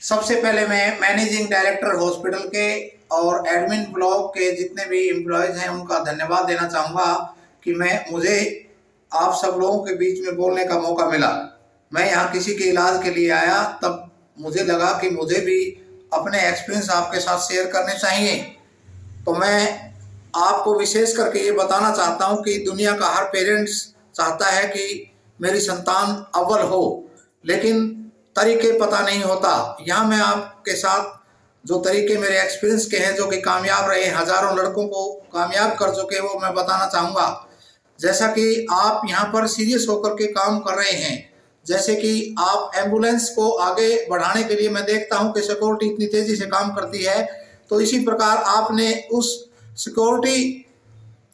सबसे पहले मैं मैनेजिंग डायरेक्टर हॉस्पिटल के और एडमिन ब्लॉक के जितने भी एम्प्लॉयज़ हैं उनका धन्यवाद देना चाहूँगा कि मुझे आप सब लोगों के बीच में बोलने का मौका मिला। मैं यहाँ किसी के इलाज के लिए आया, तब मुझे लगा कि मुझे भी अपने एक्सपीरियंस आपके साथ शेयर करने चाहिए। तो मैं आपको विशेष करके ये बताना चाहता हूँ कि दुनिया का हर पेरेंट्स चाहता है कि मेरी संतान अव्वल हो, लेकिन तरीके पता नहीं होता। यहाँ मैं आपके साथ जो तरीके मेरे एक्सपीरियंस के हैं, जो कि कामयाब रहे, हज़ारों लड़कों को कामयाब कर चुके, वो मैं बताना चाहूँगा। जैसा कि आप यहाँ पर सीरियस होकर के काम कर रहे हैं, जैसे कि आप एम्बुलेंस को आगे बढ़ाने के लिए मैं देखता हूँ कि सिक्योरिटी इतनी तेज़ी से काम करती है, तो इसी प्रकार आपने उस सिक्योरिटी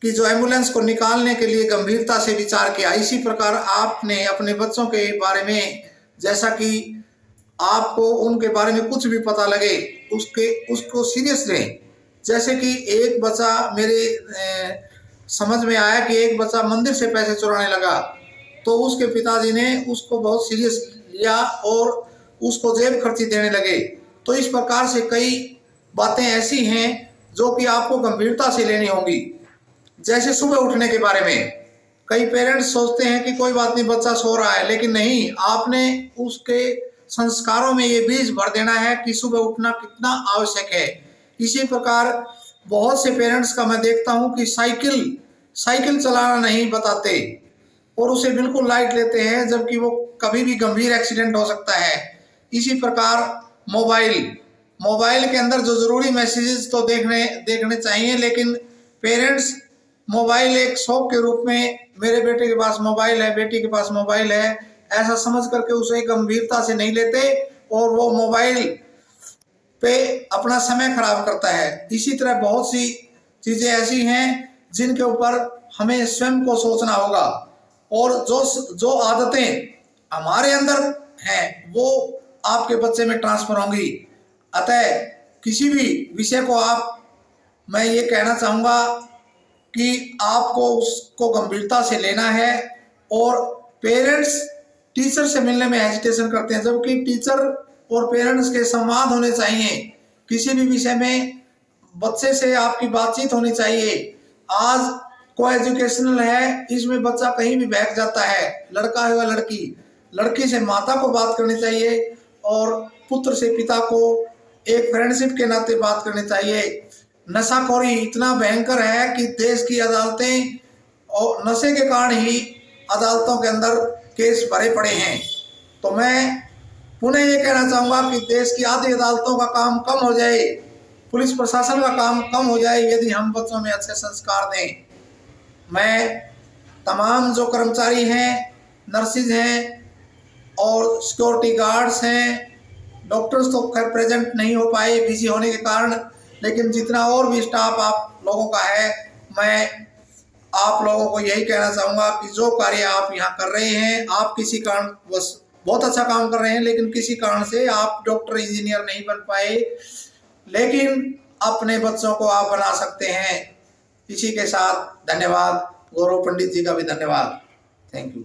कि जो एम्बुलेंस को निकालने के लिए गंभीरता से विचार किया। इसी प्रकार आपने अपने बच्चों के बारे में, जैसा कि आपको उनके बारे में कुछ भी पता लगे उसको सीरियस लें। जैसे कि एक बच्चा मेरे समझ में आया कि एक बच्चा मंदिर से पैसे चुराने लगा, तो उसके पिताजी ने उसको बहुत सीरियस लिया और उसको जेब खर्ची देने लगे। तो इस प्रकार से कई बातें ऐसी हैं जो कि आपको गंभीरता से लेनी होंगी। जैसे सुबह उठने के बारे में कई पेरेंट्स सोचते हैं कि कोई बात नहीं, बच्चा सो रहा है, लेकिन नहीं, आपने उसके संस्कारों में ये बीज भर देना है कि सुबह उठना कितना आवश्यक है। इसी प्रकार बहुत से पेरेंट्स का मैं देखता हूँ कि साइकिल चलाना नहीं बताते और उसे बिल्कुल लाइट लेते हैं, जबकि वो कभी भी गंभीर एक्सीडेंट हो सकता है। इसी प्रकार मोबाइल के अंदर जो ज़रूरी मैसेजेस तो देखने चाहिए, लेकिन पेरेंट्स मोबाइल एक शौक के रूप में, मेरे बेटे के पास मोबाइल है, बेटी के पास मोबाइल है, ऐसा समझ करके उसे गंभीरता से नहीं लेते और वो मोबाइल पे अपना समय खराब करता है। इसी तरह बहुत सी चीज़ें ऐसी हैं जिनके ऊपर हमें स्वयं को सोचना होगा, और जो आदतें हमारे अंदर हैं वो आपके बच्चे में ट्रांसफर होंगी। अतः किसी भी विषय को मैं ये कहना चाहूँगा कि आपको उसको गंभीरता से लेना है। और पेरेंट्स टीचर से मिलने में हेजिटेशन करते हैं, जबकि टीचर और पेरेंट्स के संवाद होने चाहिए। किसी भी विषय में बच्चे से आपकी बातचीत होनी चाहिए। आज को एजुकेशनल है, इसमें बच्चा कहीं भी बहक जाता है, लड़का है या लड़की से माता को बात करनी चाहिए और पुत्र से पिता को एक फ्रेंडशिप के नाते बात करनी चाहिए। नशाखोरी इतना भयंकर है कि देश की अदालतें और नशे के कारण ही अदालतों के अंदर केस भरे पड़े हैं। तो मैं पुनः ये कहना चाहूँगा कि देश की आधी अदालतों का काम कम हो जाए, पुलिस प्रशासन का काम कम हो जाए, यदि हम बच्चों में अच्छे संस्कार दें। मैं तमाम जो कर्मचारी हैं, नर्सिज हैं और सिक्योरिटी गार्ड्स हैं, डॉक्टर्स तो खैर प्रेजेंट नहीं हो पाए बिजी होने के कारण, लेकिन जितना और भी स्टाफ आप लोगों का है, मैं आप लोगों को यही कहना चाहूँगा कि जो कार्य आप यहाँ कर रहे हैं, आप किसी कारण बस बहुत अच्छा काम कर रहे हैं, लेकिन किसी कारण से आप डॉक्टर इंजीनियर नहीं बन पाए, लेकिन अपने बच्चों को आप बना सकते हैं। इसी के साथ धन्यवाद। गौरव पंडित जी का भी धन्यवाद। Thank you.